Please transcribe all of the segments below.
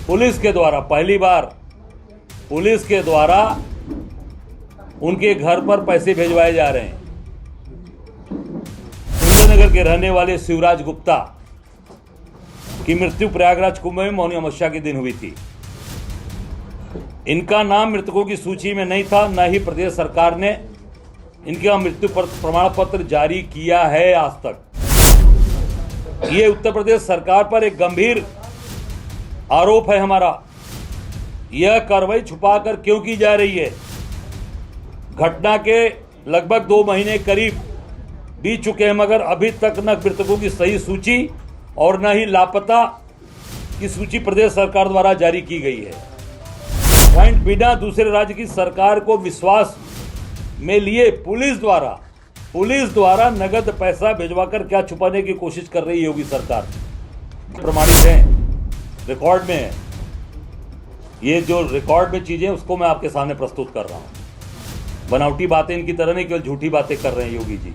Police के द्वारा पहली बार पुलिस के द्वारा उनके घर पर पैसे भिजवाए जा रहे हैं। सुंदरनगर के रहने वाले शिवराज गुप्ता की मृत्यु प्रयागराज कुंभ में मौनी अमावस्या के दिन हुई थी। इनका नाम मृतकों की सूची में नहीं था, न ही प्रदेश सरकार ने इनका मृत्यु प्रमाण पत्र जारी किया है आज तक। ये उत्तर प्रदेश सरकार पर एक गंभीर आरोप है हमारा। यह कार्रवाई छुपाकर क्यों की जा रही है? घटना के लगभग 2 महीने करीब बीत चुके हैं, मगर अभी तक न मृतकों की सही सूची और न ही लापता की सूची प्रदेश सरकार द्वारा जारी की गई है। पॉइंट बिना दूसरे राज्य की सरकार को विश्वास में लिए पुलिस द्वारा नगद पैसा भिजवाकर क्या छुपाने की कोशिश कर रही है योगी सरकार? प्रमाणित है, रिकॉर्ड में है। ये जो रिकॉर्ड में चीजें उसको मैं आपके सामने प्रस्तुत कर रहा हूं। बनावटी बातें इनकी तरह नहीं, केवल झूठी बातें कर रहे हैं योगी जी।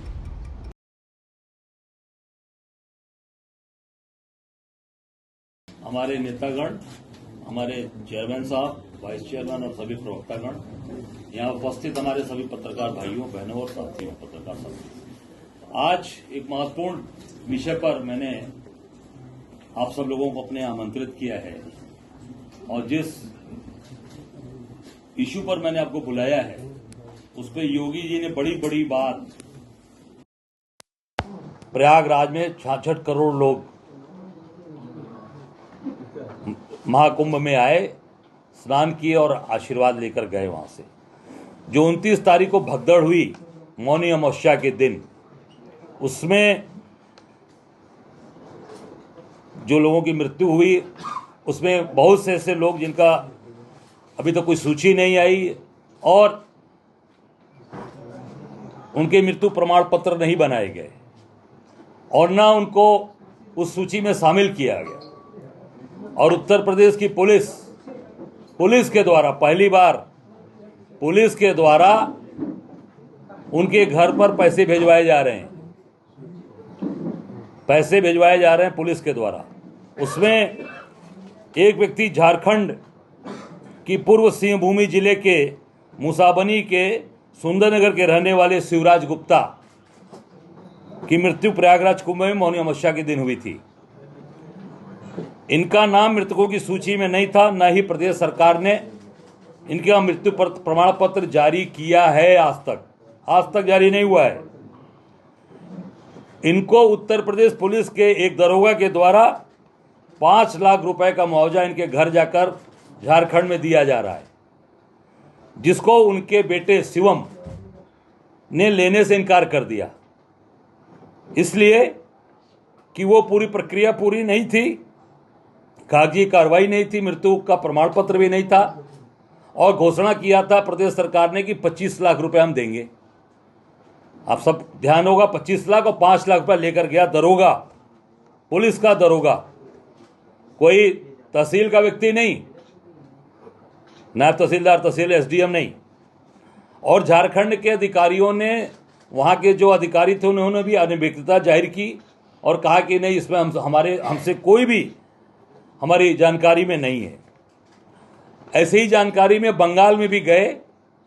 हमारे नेतागण, हमारे चेयरमैन साहब, वाइस चेयरमैन और सभी प्रवक्तागण, यहाँ उपस्थित हमारे सभी पत्रकार भाइयों बहनों और साथियों, पत्रकार साथियों, आज एक महत्वपूर्ण विषय पर मैंने आप सब लोगों को अपने आमंत्रित किया है और जिस इशू पर मैंने आपको बुलाया है उस पर योगी जी ने बड़ी बड़ी बात। प्रयागराज में 66 करोड़ लोग महाकुंभ में आए, स्नान किए और आशीर्वाद लेकर गए वहां से। जो 29 तारीख को भगदड़ हुई मौनी अमावस्या के दिन, उसमें जो लोगों की मृत्यु हुई उसमें बहुत से ऐसे लोग जिनका अभी तक कोई सूची नहीं आई और उनके मृत्यु प्रमाण पत्र नहीं बनाए गए और ना उनको उस सूची में शामिल किया गया। और उत्तर प्रदेश की पुलिस के द्वारा पहली बार पुलिस के द्वारा उनके घर पर पैसे भिजवाए जा रहे हैं। पैसे भिजवाए जा रहे हैं पुलिस के द्वारा। उसमें एक व्यक्ति झारखंड की पूर्व सिंहभूमि जिले के मुसाबनी के सुंदरनगर के रहने वाले शिवराज गुप्ता की मृत्यु प्रयागराज कुंभ में मौनी अमावस्या के दिन हुई थी। इनका नाम मृतकों की सूची में नहीं था, न ही प्रदेश सरकार ने इनका मृत्यु प्रमाण पत्र जारी किया है आज तक जारी नहीं हुआ है। इनको उत्तर प्रदेश पुलिस के एक दरोगा के द्वारा 5 लाख रुपए का मुआवजा इनके घर जाकर झारखंड में दिया जा रहा है, जिसको उनके बेटे शिवम ने लेने से इनकार कर दिया, इसलिए कि वो पूरी प्रक्रिया पूरी नहीं थी, कागजी कार्रवाई नहीं थी, मृत्यु का प्रमाण पत्र भी नहीं था और घोषणा किया था प्रदेश सरकार ने कि 25 लाख रुपए हम देंगे। आप सब ध्यान होगा, 25 लाख और 5 लाख रुपए लेकर गया दरोगा, पुलिस का दरोगा, कोई तहसील का व्यक्ति नहीं, नायब तहसीलदार, तहसील एसडीएम नहीं। और झारखंड के अधिकारियों ने, वहां के जो अधिकारी थे उन्होंने भी अनभिज्ञता जाहिर की और कहा कि नहीं, इसमें हमसे कोई भी हमारी जानकारी में नहीं है। ऐसे ही जानकारी में बंगाल में भी गए,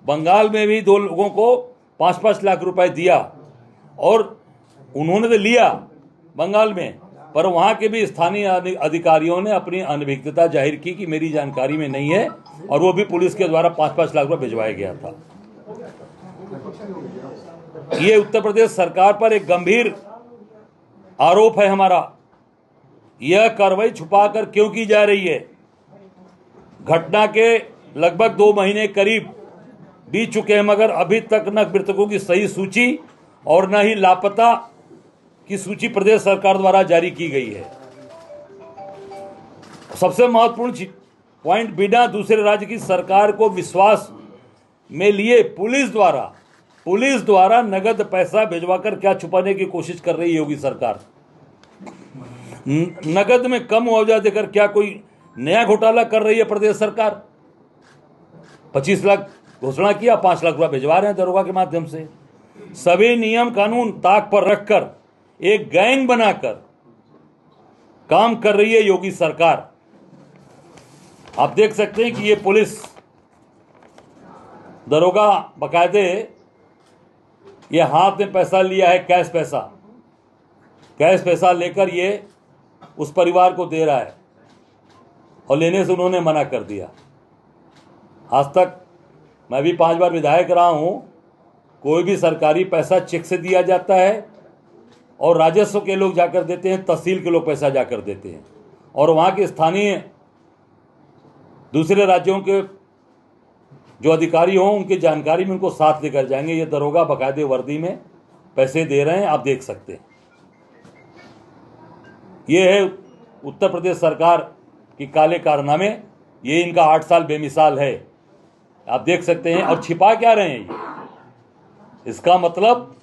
बंगाल में भी 2 लोगों को 5-5 लाख रुपए दिया और उन्होंने तो लिया बंगाल में, पर वहां के भी स्थानीय अधिकारियों ने अपनी अनभिज्ञता जाहिर की कि मेरी जानकारी में नहीं है और वो भी पुलिस के द्वारा 5-5 लाख रुपए भिजवाया गया था। ये उत्तर प्रदेश सरकार पर एक गंभीर आरोप है हमारा। यह कार्रवाई छुपाकर क्यों की जा रही है? घटना के लगभग 2 महीने करीब बीत चुके हैं, मगर अभी तक न मृतकों की सही सूची और न ही लापता की सूची प्रदेश सरकार द्वारा जारी की गई है। सबसे महत्वपूर्ण पॉइंट, बिना दूसरे राज्य की सरकार को विश्वास में लिए पुलिस द्वारा नगद पैसा भिजवाकर क्या छुपाने की कोशिश कर रही है योगी सरकार? नगद में कम मुआवजा देकर क्या कोई नया घोटाला कर रही है प्रदेश सरकार? 25 लाख घोषणा किया, 5 लाख रुपया भिजवा रहे हैं दरोगा के माध्यम से। सभी नियम कानून ताक पर रखकर एक गैंग बनाकर काम कर रही है योगी सरकार। आप देख सकते हैं कि ये पुलिस दरोगा बकायदे ये हाथ में पैसा लिया है, कैश पैसा लेकर ये उस परिवार को दे रहा है और लेने से उन्होंने मना कर दिया। आज तक मैं भी 5 बार विधायक रहा हूं, कोई भी सरकारी पैसा चेक से दिया जाता है और राजस्व के लोग जाकर देते हैं, तहसील के लोग पैसा जाकर देते हैं और वहाँ के स्थानीय दूसरे राज्यों के जो अधिकारी हों उनकी जानकारी में उनको साथ लेकर जाएंगे। ये दरोगा बकायदे वर्दी में पैसे दे रहे हैं, आप देख सकते हैं। ये है उत्तर प्रदेश सरकार की काले कारनामे, ये इनका 8 साल बेमिसाल है, आप देख सकते हैं। और छिपा क्या रहे हैं ये? इसका मतलब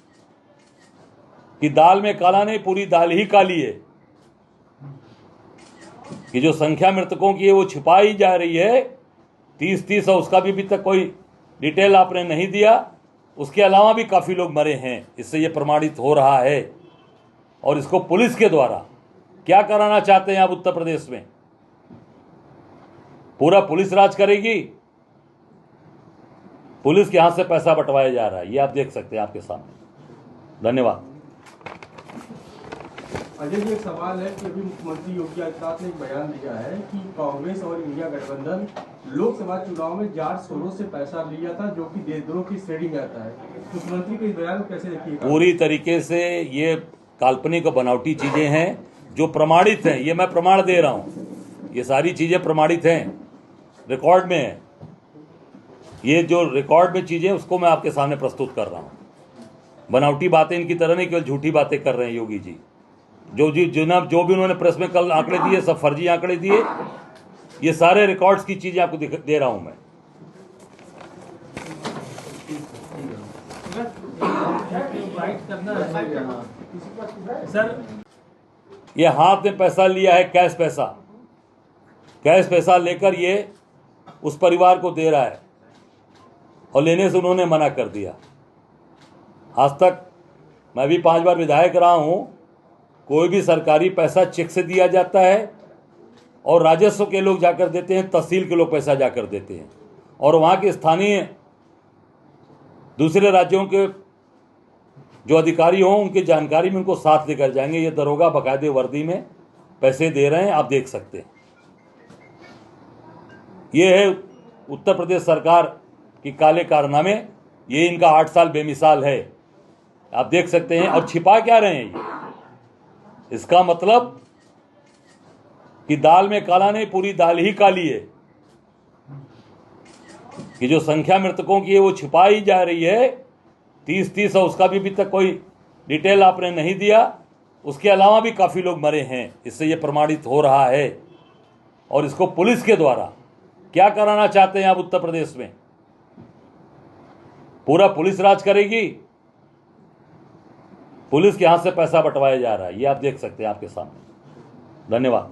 कि दाल में काला नहीं, पूरी दाल ही काली है कि जो संख्या मृतकों की है वो छिपाई जा रही है 30 और उसका भी अभी तक कोई डिटेल आपने नहीं दिया। उसके अलावा भी काफ़ी लोग मरे हैं, इससे ये प्रमाणित हो रहा है। और इसको पुलिस के द्वारा क्या कराना चाहते हैं आप उत्तर प्रदेश में? पूरा पुलिस राज करेगी, पुलिस के हाथ से पैसा बंटवाया जा रहा है, ये आप देख सकते हैं आपके सामने। धन्यवाद। अजय जी, एक सवाल है कि अभी मुख्यमंत्री योगी आदित्यनाथ ने एक बयान दिया है कि कांग्रेस और इंडिया गठबंधन लोकसभा चुनाव में जाट सोरों से पैसा लिया था, जो कि देशद्रोह की श्रेणी में आता है। मुख्यमंत्री के इस बयान को कैसे देखिएगा? पूरी तरीके से ये काल्पनिक और बनावटी चीजें हैं जो प्रमाणित हैं, ये मैं प्रमाण दे रहा हूं। ये सारी चीजें प्रमाणित हैं, रिकॉर्ड में है। ये जो रिकॉर्ड में चीजें उसको मैं आपके सामने प्रस्तुत कर रहा हूं। बनावटी बातें इनकी तरह नहीं, केवल झूठी बातें कर रहे हैं योगी जी। जो भी उन्होंने प्रेस में कल आंकड़े दिए, सब फर्जी आंकड़े दिए। ये सारे रिकॉर्ड्स की चीजें आपको दे रहा हूं मैं। ये हाथ में पैसा लिया है, कैश पैसा लेकर ये उस परिवार को दे रहा है और लेने से उन्होंने मना कर दिया। आज तक मैं भी 5 बार विधायक रहा हूं, कोई भी सरकारी पैसा चेक से दिया जाता है और राजस्व के लोग जाकर देते हैं, तहसील के लोग पैसा जाकर देते हैं और वहाँ के स्थानीय दूसरे राज्यों के जो अधिकारी हों उनकी जानकारी में उनको साथ लेकर जाएंगे। ये दरोगा बकायदे वर्दी में पैसे दे रहे हैं, आप देख सकते हैं। ये है उत्तर प्रदेश सरकार की काले कारनामे, ये इनका 8 साल बेमिसाल है, आप देख सकते हैं। और छिपा क्या रहे हैं ये? इसका मतलब कि दाल में काला नहीं, पूरी दाल ही काली है कि जो संख्या मृतकों की है वो छिपाई जा रही है 30 और उसका भी अभी तक कोई डिटेल आपने नहीं दिया। उसके अलावा भी काफ़ी लोग मरे हैं, इससे ये प्रमाणित हो रहा है। और इसको पुलिस के द्वारा क्या कराना चाहते हैं आप उत्तर प्रदेश में? पूरा पुलिस राज करेगी, पुलिस के हाथ से पैसा बंटवाया जा रहा है, ये आप देख सकते हैं आपके सामने। धन्यवाद।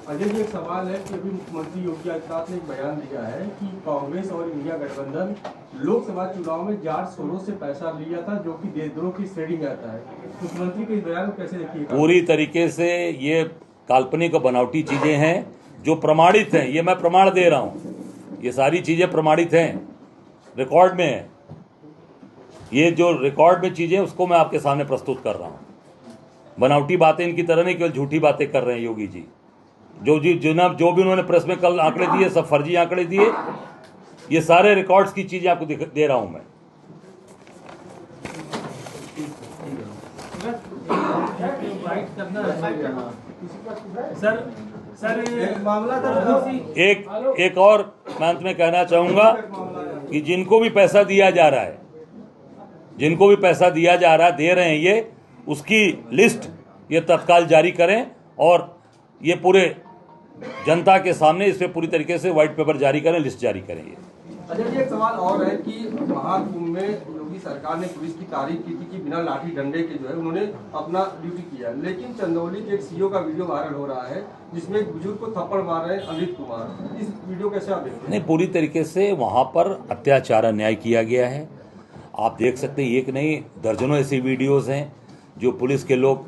अजय जी, एक सवाल है कि अभी मुख्यमंत्री योगी आदित्यनाथ ने एक बयान दिया है कि कांग्रेस और इंडिया गठबंधन लोकसभा चुनाव में जाट सोरों से पैसा लिया था, जो कि देशद्रोह की श्रेणी में आता है। मुख्यमंत्री के इस बयान को कैसे देखिएगा? पूरी तरीके से ये काल्पनिक और बनावटी चीजें हैं जो प्रमाणित हैं, ये मैं प्रमाण दे रहा हूं। ये सारी चीजें प्रमाणित हैं, रिकॉर्ड में है। ये जो रिकॉर्ड में चीजें उसको मैं आपके सामने प्रस्तुत कर रहा हूं। बनावटी बातें इनकी तरह नहीं, केवल झूठी बातें कर रहे हैं योगी जी। जो भी उन्होंने प्रेस में कल आंकड़े दिए, सब फर्जी आंकड़े दिए। ये सारे रिकॉर्ड्स की चीजें आपको दे रहा हूं मैं। एक और मैं अंत में कहना चाहूंगा कि जिनको भी पैसा दिया जा रहा है, दे रहे हैं ये, उसकी लिस्ट ये तत्काल जारी करें और ये पूरे जनता के सामने इस पे पूरी तरीके से व्हाइट पेपर जारी करें, लिस्ट जारी करें। ये अजय जी, एक सवाल और है कि महाकुंभ में योगी सरकार ने पुलिस की तारीफ की थी कि बिना लाठी डंडे के जो है उन्होंने अपना ड्यूटी किया, लेकिन चंदौली के एक सीओ का वीडियो वायरल हो रहा है जिसमें एक बुजुर्ग को थप्पड़ मार रहे हैं अमित कुमार। इस वीडियो कैसे आप देखते हैं? नहीं, पूरी तरीके से वहाँ पर अत्याचार अन्याय किया गया है। आप देख सकते हैं, एक नहीं दर्जनों ऐसी वीडियोज़ हैं जो पुलिस के लोग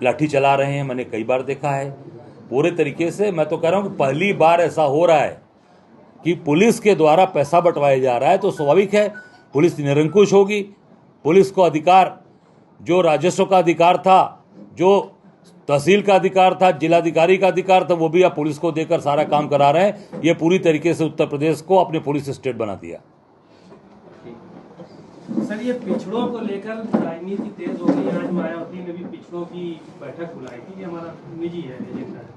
लाठी चला रहे हैं, मैंने कई बार देखा है। पूरे तरीके से मैं तो कह रहा हूँ कि पहली बार ऐसा हो रहा है कि पुलिस के द्वारा पैसा बंटवाया जा रहा है, तो स्वाभाविक है पुलिस निरंकुश होगी। पुलिस को अधिकार, जो राजस्व का अधिकार था, जो तहसील का अधिकार था, जिलाधिकारी का अधिकार था, वो भी आप पुलिस को देकर सारा काम करा रहे हैं। ये पूरी तरीके से उत्तर प्रदेश को अपने पुलिस स्टेट बना दिया। सर, ये पिछड़ों को लेकर राजनीति तेज हो गई। आज मायावती ने भी पिछड़ों की बैठक बुलाई थी। ये हमारा निजी है, एजेंडा है,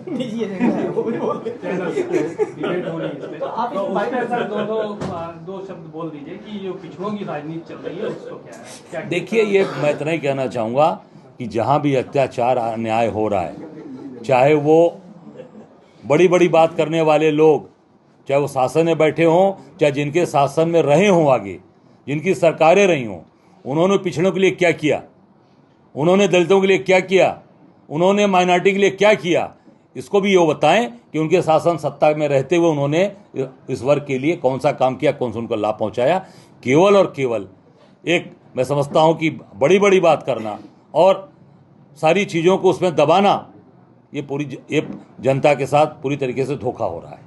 निजी एजेंडा है, वो भी बोलते हैं, डिबेट हो रही है इसमें। तो उस पर सर दो शब्द बोल दीजिए कि जो पिछड़ों की राजनीति चल रही है उसको क्या है। देखिए, ये मैं इतना ही कहना चाहूँगा कि जहाँ भी अत्याचार अन्याय हो रहा है, चाहे वो बड़ी बड़ी बात करने वाले लोग, चाहे वो शासन में बैठे हों, चाहे जिनके शासन में रहे हों, आगे जिनकी सरकारें रही हों, उन्होंने पिछड़ों के लिए क्या किया, उन्होंने दलितों के लिए क्या किया, उन्होंने माइनॉरिटी के लिए क्या किया, इसको भी ये बताएं कि उनके शासन सत्ता में रहते हुए उन्होंने इस वर्ग के लिए कौन सा काम किया, कौन सा उनको लाभ पहुंचाया। केवल और केवल एक मैं समझता हूं कि बड़ी बड़ी बात करना और सारी चीज़ों को उसमें दबाना, ये जनता के साथ पूरी तरीके से धोखा हो रहा है।